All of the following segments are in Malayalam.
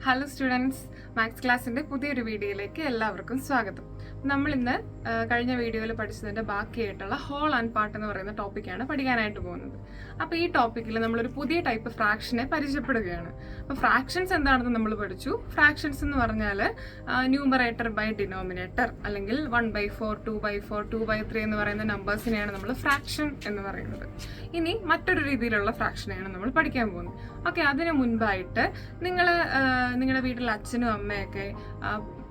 ഹലോ സ്റ്റുഡൻസ്, മാത്സ് ക്ലാസ്സിന്റെ പുതിയൊരു വീഡിയോയിലേക്ക് എല്ലാവർക്കും സ്വാഗതം. നമ്മൾ ഇന്ന് കഴിഞ്ഞ വീഡിയോയിൽ പഠിച്ചതിന്റെ ബാക്കിയായിട്ടുള്ള ഹോൾ ആൻഡ് പാർട്ട് എന്ന് പറയുന്ന ടോപ്പിക്കാണ് പഠിക്കാനായിട്ട് പോകുന്നത്. അപ്പോൾ ഈ ടോപ്പിക്കിൽ നമ്മളൊരു പുതിയ ടൈപ്പ് ഫ്രാക്ഷനെ പരിചയപ്പെടുകയാണ്. അപ്പോൾ ഫ്രാക്ഷൻസ് എന്താണെന്ന് നമ്മൾ പഠിച്ചു. ഫ്രാക്ഷൻസ് എന്ന് പറഞ്ഞാൽ ന്യൂമറേറ്റർ ബൈ ഡിനോമിനേറ്റർ അല്ലെങ്കിൽ 1/4, 2/4, 2/3 എന്ന് പറയുന്ന നമ്പേഴ്സിനെയാണ് നമ്മൾ ഫ്രാക്ഷൻ എന്ന് പറയുന്നത്. ഇനി മറ്റൊരു രീതിയിലുള്ള ഫ്രാക്ഷനെയാണ് നമ്മൾ പഠിക്കാൻ പോകുന്നത്. ഓക്കെ, അതിന് മുൻപായിട്ട് നിങ്ങളുടെ വീട്ടിൽ അച്ഛനും അമ്മയൊക്കെ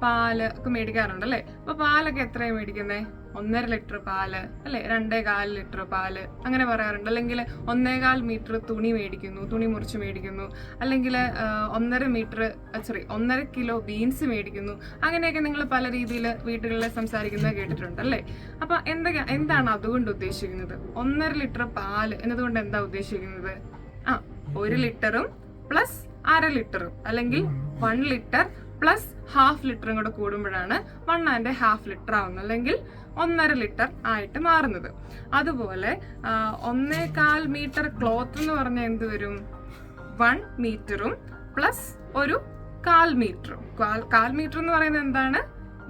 പാല് ഒക്കെ മേടിക്കാറുണ്ടല്ലേ? അപ്പൊ പാലൊക്കെ എത്രയാണ് മേടിക്കുന്നത്? 1.5 ലിറ്റർ പാല് അല്ലെ, 2.25 ലിറ്റർ പാല് അങ്ങനെ പറയാറുണ്ട്. അല്ലെങ്കിൽ 1.25 മീറ്റർ തുണി മേടിക്കുന്നു, തുണി മുറിച്ച് മേടിക്കുന്നു. അല്ലെങ്കിൽ 1.5 കിലോ ബീൻസ് മേടിക്കുന്നു. അങ്ങനെയൊക്കെ നിങ്ങൾ പല രീതിയിൽ വീടുകളിൽ സംസാരിക്കുന്നത് കേട്ടിട്ടുണ്ട് അല്ലേ? അപ്പൊ എന്താണ് അതുകൊണ്ട് ഉദ്ദേശിക്കുന്നത്? 1.5 ലിറ്റർ പാല് എന്നതുകൊണ്ട് എന്താ ഉദ്ദേശിക്കുന്നത്? 1 ലിറ്ററും പ്ലസ് 1/2 ലിറ്ററും അല്ലെങ്കിൽ 1 ലിറ്റർ പ്ലസ് 1/2 ലിറ്ററും കൂടെ കൂടുമ്പോഴാണ് 1.5 ലിറ്റർ ആവുന്നത്, അല്ലെങ്കിൽ 1.5 ലിറ്റർ ആയിട്ട് മാറുന്നത്. അതുപോലെ 1.25 മീറ്റർ ക്ലോത്ത് എന്ന് പറഞ്ഞാൽ എന്ത് വരും? 1 മീറ്ററും പ്ലസ് 1/4 മീറ്ററും. 1/4 മീറ്റർ എന്ന് പറയുന്നത് എന്താണ്?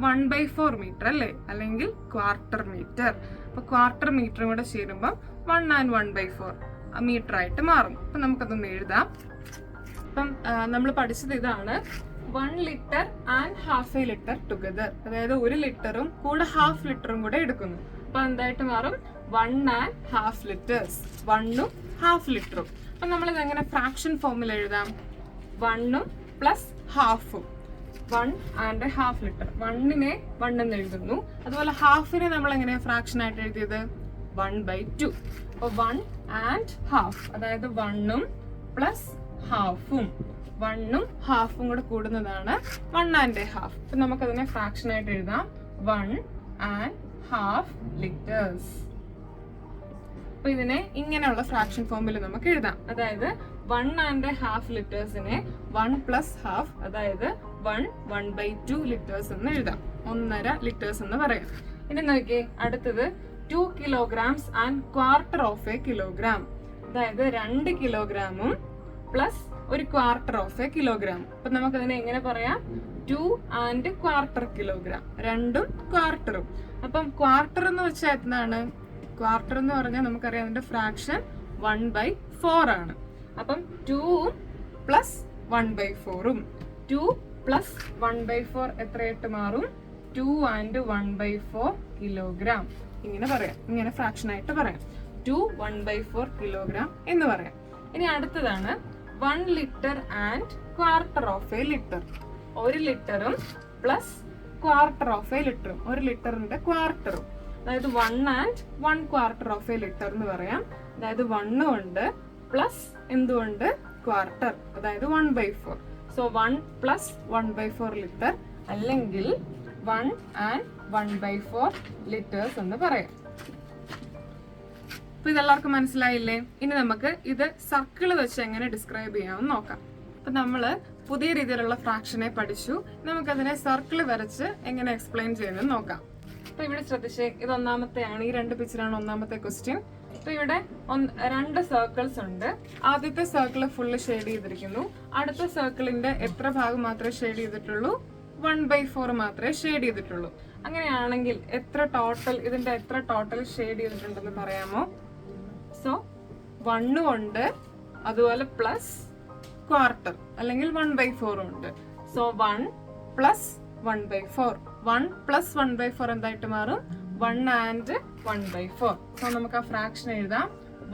1/4 മീറ്റർ അല്ലേ, അല്ലെങ്കിൽ ക്വാർട്ടർ മീറ്റർ. അപ്പൊ ക്വാർട്ടർ മീറ്ററും കൂടെ ചേരുമ്പോൾ 1 and 1/4 മീറ്റർ ആയിട്ട് മാറും. അപ്പൊ നമുക്കതൊന്ന് എഴുതാം. അപ്പം നമ്മൾ പഠിച്ചത് ഇതാണ്, 1 ലിറ്റർ ആൻഡ് 1/2 ലിറ്റർ ടുഗദർ. അതായത് 1 ലിറ്ററും കൂടെ 1/2 ലിറ്ററും കൂടെ എടുക്കുന്നു. അപ്പൊ എന്തായിട്ട് മാറും? 1 and 1/2 ലിറ്റേഴ്സ്. 1ഉം 1/2 ലിറ്ററും. അപ്പൊ നമ്മളിത് എങ്ങനെ ഫ്രാക്ഷൻ ഫോമിൽ എഴുതാം? 1ഉം പ്ലസ് 1/2ഉം. 1 and 1/2 ലിറ്റർ. 1നെ 1 എന്ന് എഴുതുന്നു. അതുപോലെ 1/2നെ നമ്മൾ എങ്ങനെയാ ഫ്രാക്ഷൻ ആയിട്ട് എഴുതിയത്? 1/2. അപ്പൊ 1 and 1/2, അതായത് 1ഉം പ്ലസ് 1/2ഉം. 1ഉം 1/2ഉം കൂടെ കൂടുന്നതാണ് 1 and 1/2. അപ്പൊ നമുക്കതിനെ ഫ്രാക്ഷൻ ആയിട്ട് എഴുതാം, 1 and 1/2 ലിറ്റേഴ്സ്. അപ്പൊ ഇതിനെ ഇങ്ങനെയുള്ള ഫ്രാക്ഷൻ ഫോമിൽ നമുക്ക് എഴുതാം. അതായത് 1 and 1/2 ലിറ്റേഴ്സിനെ 1 plus 1/2, അതായത് 1/2 ലിറ്റേഴ്സ് എന്ന് എഴുതാം. 1.5 ലിറ്റേഴ്സ് എന്ന് പറയാം. ഇനി നോക്കിയേ, അടുത്തത് 2 kilograms and quarter of a kilogram. അതായത് 2 കിലോഗ്രാമും പ്ലസ് 1/4 കിലോഗ്രാം. അപ്പൊ നമുക്കതിനെ എങ്ങനെ പറയാം? 2 and quarter കിലോഗ്രാം. 2ഉം ക്വാർട്ടറും. അപ്പം ക്വാർട്ടർ എന്ന് വെച്ചാൽ എന്താണ്? ക്വാർട്ടർ എന്ന് പറഞ്ഞാൽ നമുക്കറിയാം അതിന്റെ ഫ്രാക്ഷൻ 1/4 ആണ്. അപ്പം 2ഉം പ്ലസ് 1/4ഉം. 2 പ്ലസ് 1/4 എത്രയായിട്ട് മാറും? 2 and 1/4 കിലോഗ്രാം. ഇങ്ങനെ പറയാം, ഇങ്ങനെ ഫ്രാക്ഷൻ ആയിട്ട് പറയാം. 2 1/4 കിലോഗ്രാം എന്ന് പറയാം. ഇനി അടുത്തതാണ് 1 litre and quarter of a litre. 1 ലിറ്ററും പ്ലസ് ക്വാർട്ടർ ഓഫ് എ ലിറ്ററും. 1 ലിറ്ററിന്റെ ക്വാർട്ടറും. അതായത് 1 and 1/4 ഓഫ് എ ലിറ്റർ എന്ന് പറയാം. അതായത് 1 ഉണ്ട് പ്ലസ് എന്തുകൊണ്ട്? ക്വാർട്ടർ, അതായത് 1/4. സോ 1 പ്ലസ് 1/4 ലിറ്റർ, അല്ലെങ്കിൽ 1 and 1/4 ലിറ്റേഴ്സ് എന്ന് പറയാം. അപ്പൊ ഇതെല്ലാവർക്കും മനസ്സിലായില്ലേ? ഇനി നമുക്ക് ഇത് സർക്കിൾ വെച്ച് എങ്ങനെ ഡിസ്ക്രൈബ് ചെയ്യാമെന്ന് നോക്കാം. അപ്പൊ നമ്മള് പുതിയ രീതിയിലുള്ള ഫ്രാക്ഷനെ പഠിച്ചു. നമുക്കതിനെ സർക്കിൾ വരച്ച് എങ്ങനെ എക്സ്പ്ലെയിൻ ചെയ്യുന്നത് നോക്കാം. അപ്പൊ ഇവിടെ ശ്രദ്ധിച്ചേ, ഇത് ഒന്നാമത്തെയാണ്. ഈ 2 പിക്ചറാണ് ഒന്നാമത്തെ ക്വസ്റ്റ്യൻ. അപ്പൊ ഇവിടെ 2 സർക്കിൾസ് ഉണ്ട്. ആദ്യത്തെ സർക്കിൾ ഫുള്ള് ഷെയ്ഡ് ചെയ്തിരിക്കുന്നു. അടുത്ത സർക്കിളിന്റെ എത്ര ഭാഗം മാത്രമേ ഷെയ്ഡ് ചെയ്തിട്ടുള്ളൂ? 1/4 മാത്രമേ ഷെയ്ഡ് ചെയ്തിട്ടുള്ളൂ. അങ്ങനെയാണെങ്കിൽ ഇതിന്റെ എത്ര ടോട്ടൽ ഷെയ്ഡ് ചെയ്തിട്ടുണ്ടെന്ന് പറയാമോ? സോ 1 ഉണ്ട്, അതുപോലെ പ്ലസ് ക്വാർട്ടർ അല്ലെങ്കിൽ 1/4 ഉണ്ട്. So 1 plus 1/4. 1 പ്ലസ് 1/4 എന്തായിട്ട് മാറും? 1 and 1/4. സോ നമുക്ക് ആ ഫ്രാക്ഷൻ എഴുതാം,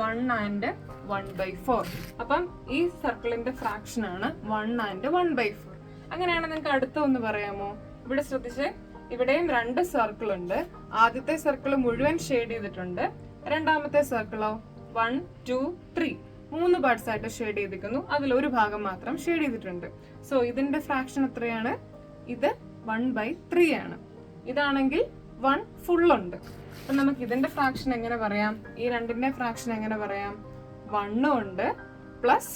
1 and 1/4. അപ്പം ഈ സർക്കിളിന്റെ ഫ്രാക്ഷൻ ആണ് 1 and 1/4. അങ്ങനെയാണ്. നിങ്ങൾക്ക് അടുത്ത ഒന്ന് പറയാമോ? ഇവിടെ ശ്രദ്ധിച്ച്, ഇവിടെയും 2 സർക്കിൾ ഉണ്ട്. ആദ്യത്തെ സർക്കിൾ മുഴുവൻ ഷെയ്ഡ് ചെയ്തിട്ടുണ്ട്. രണ്ടാമത്തെ സർക്കിളോ 1 2 3 3 പാർട്സ് ആയിട്ട് ഷെയ്ഡ് ചെയ്തിരിക്കുന്നു. അതിൽ ഒരു ഭാഗം മാത്രം ഷെയ്ഡ് ചെയ്തിട്ടുണ്ട്. സോ ഇതിന്റെ ഫ്രാക്ഷൻ എത്രയാണ്? ഇത് 1/3 ആണ്. ഇതാണെങ്കിൽ 1 ഫുൾ ഉണ്ട്. അപ്പൊ നമുക്ക് ഇതിന്റെ ഫ്രാക്ഷൻ എങ്ങനെ പറയാം? ഈ 2ന്റെ ഫ്രാക്ഷൻ എങ്ങനെ പറയാം? 1 ഉണ്ട് പ്ലസ്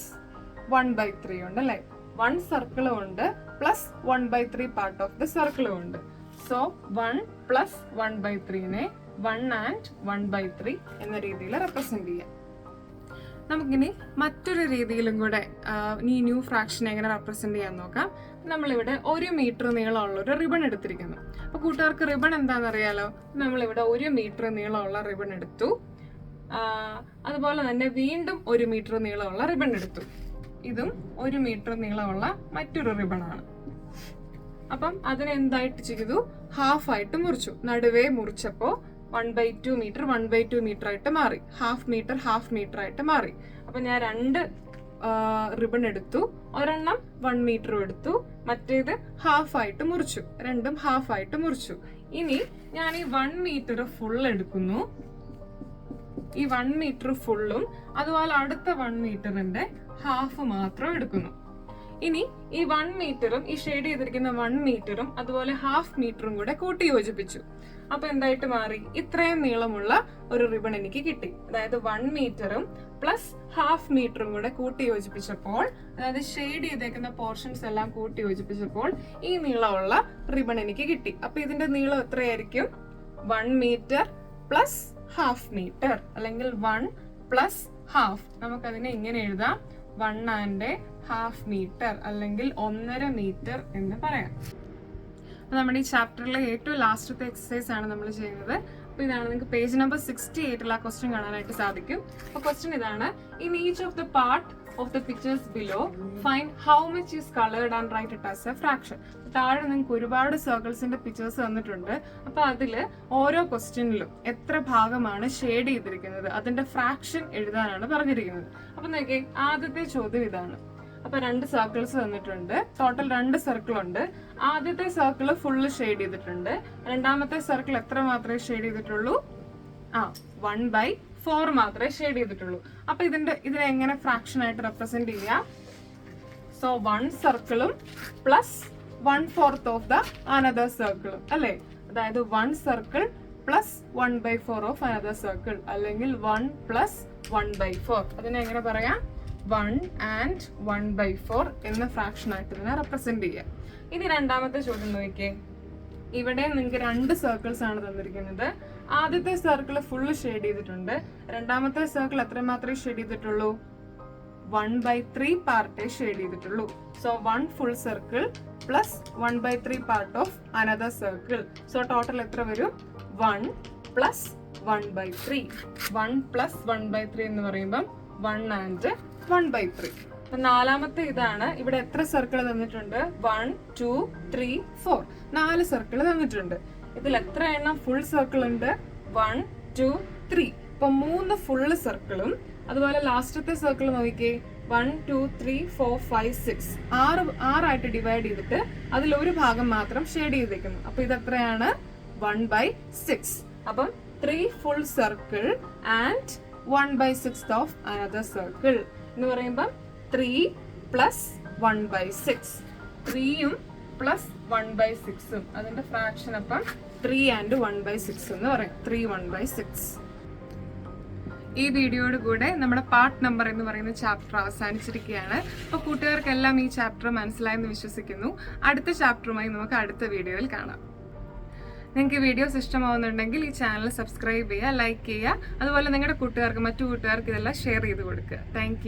1/3 ഉണ്ട് അല്ലെ? 1 സർക്കിളും ഉണ്ട് പ്ലസ് 1/3 പാർട്ട് ഓഫ് ദ സർക്കിളും ഉണ്ട്. സോ 1 പ്ലസ് 1/3നെ 1 and 1/3 എന്ന രീതിയിൽ റെപ്രസെന്റ് ചെയ്യാം. നമുക്കിനി മറ്റൊരു രീതിയിലും കൂടെ ഈ ന്യൂ ഫ്രാക്ഷൻ എങ്ങനെ റെപ്രസെന്റ് ചെയ്യാൻ നോക്കാം. നമ്മളിവിടെ 1 മീറ്റർ നീളമുള്ള ഒരു റിബൺ എടുത്തിരിക്കുന്നു. അപ്പൊ കൂട്ടുകാർക്ക് റിബൺ എന്താണെന്ന് അറിയാലോ. നമ്മളിവിടെ 1 മീറ്റർ നീളമുള്ള റിബൺ എടുത്തു. അതുപോലെ തന്നെ വീണ്ടും 1 മീറ്റർ നീളമുള്ള റിബൺ എടുത്തു. ഇതും 1 മീറ്റർ നീളമുള്ള മറ്റൊരു റിബൺ ആണ്. അപ്പം അതിനെ എന്തായിട്ട് ചെയ്തു? ഹാഫ് ആയിട്ട് മുറിച്ചു. നടുവേ മുറിച്ചപ്പോ 1/2 മീറ്റർ 1/2 മീറ്റർ ആയിട്ട് മാറി. ഹാഫ് മീറ്റർ ആയിട്ട് മാറി. അപ്പൊ ഞാൻ 2 റിബൺ എടുത്തു. ഒരെണ്ണം 1 മീറ്ററും എടുത്തു, മറ്റേത് ഹാഫ് ആയിട്ട് മുറിച്ചു. രണ്ടും ഹാഫ് ആയിട്ട് മുറിച്ചു. ഇനി ഞാൻ ഈ 1 മീറ്റർ ഫുൾ എടുക്കുന്നു. ഈ 1 മീറ്റർ ഫുള്ളും അതുപോലെ അടുത്ത 1 മീറ്ററിന്റെ ഹാഫ് മാത്രം എടുക്കുന്നു. ഇനി ഈ 1 മീറ്ററും ഈ ഷെയ്ഡ് ചെയ്തിരിക്കുന്ന 1 മീറ്ററും അതുപോലെ ഹാഫ് മീറ്ററും കൂടെ കൂട്ടി യോജിപ്പിച്ചു. അപ്പൊ എന്തായിട്ട് മാറി? ഇത്രയും നീളമുള്ള ഒരു റിബൺ എനിക്ക് കിട്ടി. അതായത് 1 മീറ്ററും പ്ലസ് ഹാഫ് മീറ്ററും കൂടെ കൂട്ടി യോജിപ്പിച്ചപ്പോൾ, അതായത് ഷെയ്ഡ് ചെയ്തേക്കുന്ന പോർഷൻസ് എല്ലാം കൂട്ടി യോജിപ്പിച്ചപ്പോൾ ഈ നീളമുള്ള റിബൺ എനിക്ക് കിട്ടി. അപ്പൊ ഇതിന്റെ നീളം എത്രയായിരിക്കും? 1 മീറ്റർ പ്ലസ് ഹാഫ് മീറ്റർ, അല്ലെങ്കിൽ 1 പ്ലസ് ഹാഫ്. നമുക്കതിനെ ഇങ്ങനെ എഴുതാം: 1.5 മീറ്റർ, അല്ലെങ്കിൽ 1.5 മീറ്റർ എന്ന് പറയാം. നമ്മുടെ ഈ ചാപ്റ്ററിലെ ഏറ്റവും ലാസ്റ്റത്തെ എക്സസൈസ് ആണ് നമ്മൾ ചെയ്യുന്നത്. അപ്പൊ ഇതാണ്, നിങ്ങൾക്ക് പേജ് നമ്പർ 68 ആ ക്വസ്റ്റ്യൻ കാണാനായിട്ട് സാധിക്കും. അപ്പൊ ക്വസ്റ്റ്യൻ ഇതാണ്: in each of the part of the pictures below find how much is coloured and write it as a fraction. താഴെ നിങ്ങൾക്ക് ഒരുപാട് സർക്കിൾസിന്റെ പിക്ചേഴ്സ് തന്നിട്ടുണ്ട്. അപ്പൊ അതില് ഓരോ ക്വസ്റ്റ്യനിലും എത്ര ഭാഗമാണ് ഷെയ്ഡ് ചെയ്തിരിക്കുന്നത് അതിന്റെ ഫ്രാക്ഷൻ എഴുതാനാണ് പറഞ്ഞിരിക്കുന്നത്. അപ്പൊ നോക്കിയേ, ആദ്യത്തെ ചോദ്യം ഇതാണ്. അപ്പൊ 2 സർക്കിൾസ് തന്നിട്ടുണ്ട്. ടോട്ടൽ 2 സർക്കിൾ ഉണ്ട്. ആദ്യത്തെ സർക്കിൾ ഫുള്ള് ഷെയ്ഡ് ചെയ്തിട്ടുണ്ട്. രണ്ടാമത്തെ സർക്കിൾ എത്ര മാത്രമേ ഷെയ്ഡ് ചെയ്തിട്ടുള്ളൂ? 1/4 മാത്രമേ ഷെയ്ഡ് ചെയ്തിട്ടുള്ളൂ. അപ്പൊ ഇതിനെ എങ്ങനെ ഫ്രാക്ഷൻ ആയിട്ട് റെപ്രസെന്റ് ചെയ്യാം? സോ 1 സർക്കിളും പ്ലസ് 1/4 ഓഫ് ദ അനദർ സർക്കിളും, അല്ലെ? അതായത് 1 circle plus 1/4 of another circle, അല്ലെങ്കിൽ 1 പ്ലസ് 1/4. അതിനെ എങ്ങനെ പറയാം? 1 and 1/4 എന്ന ഫ്രാക്ഷൻ ആയിട്ട് ഇതിനെ റെപ്രസെന്റ് ചെയ്യാം. ഇനി രണ്ടാമത്തെ ചോദ്യം നോക്കിയേ. ഇവിടെ നിങ്ങൾക്ക് 2 സർക്കിൾസ് ആണ് തന്നിരിക്കുന്നത്. ആദ്യത്തെ സർക്കിൾ ഫുള്ള് ഷെയ്ഡ് ചെയ്തിട്ടുണ്ട്. രണ്ടാമത്തെ സർക്കിൾ എത്ര മാത്രമേ ഷെയ്ഡ് ചെയ്തിട്ടുള്ളൂ? 1/3 പാർട്ടേ ഷെയ്ഡ് ചെയ്തിട്ടുള്ളൂ. So 1 full circle plus 1/3 part of another circle. So total എത്ര വരും? 1 പ്ലസ് 1/3. 1 പ്ലസ് 1/3 എന്ന് പറയുമ്പം 1 and 1/3. അപ്പൊ നാലാമത്തെ ഇതാണ്. ഇവിടെ എത്ര സർക്കിൾ തന്നിട്ടുണ്ട്? 1 2 3 4. 4 സർക്കിൾ തന്നിട്ടുണ്ട്. ഇതിൽ എത്ര എണ്ണം ഫുൾ സർക്കിൾ ഉണ്ട്? 1 2 3. ഇപ്പൊ 3 ഫുള്ള് സർക്കിളും അതുപോലെ ലാസ്റ്റത്തെ സർക്കിൾ നോക്കിക്കേ, 1 2 3 4 5 6. 6 ഡിവൈഡ് ചെയ്തിട്ട് അതിൽ ഒരു ഭാഗം മാത്രം ഷെയ്ഡ് ചെയ്തേക്കുന്നു. അപ്പൊ ഇതെത്രയാണ്? 1/6. അപ്പം 3 full circle and 1/6 of another circle എന്ന് പറയുമ്പോൾ 3 പ്ലസ് 1/6. 3യും പ്ലസ് 1/6ഉം അതിന്റെ ഫ്രാക്ഷൻ അപ്പം 3 and 1/6 എന്ന് പറയും. 3 1/6. ഈ വീഡിയോയുടെ കൂടെ നമ്മുടെ പാർട്ട് നമ്പർ എന്ന് പറയുന്ന ചാപ്റ്റർ അവസാനിച്ചിരിക്കുകയാണ്. അപ്പോൾ കൂട്ടുകാർക്കെല്ലാം ഈ ചാപ്റ്റർ മനസ്സിലായെന്ന് വിശ്വസിക്കുന്നു. അടുത്ത ചാപ്റ്ററുമായി നമുക്ക് അടുത്ത വീഡിയോയിൽ കാണാം. നിങ്ങൾക്ക് വീഡിയോസ് ഇഷ്ടമാവുന്നുണ്ടെങ്കിൽ ഈ ചാനൽ സബ്സ്ക്രൈബ് ചെയ്യുക, ലൈക്ക് ചെയ്യുക. അതുപോലെ നിങ്ങളുടെ കൂട്ടുകാർക്ക്, മറ്റു കൂട്ടുകാർക്ക് ഇതെല്ലാം ഷെയർ ചെയ്ത് കൊടുക്കുക. താങ്ക്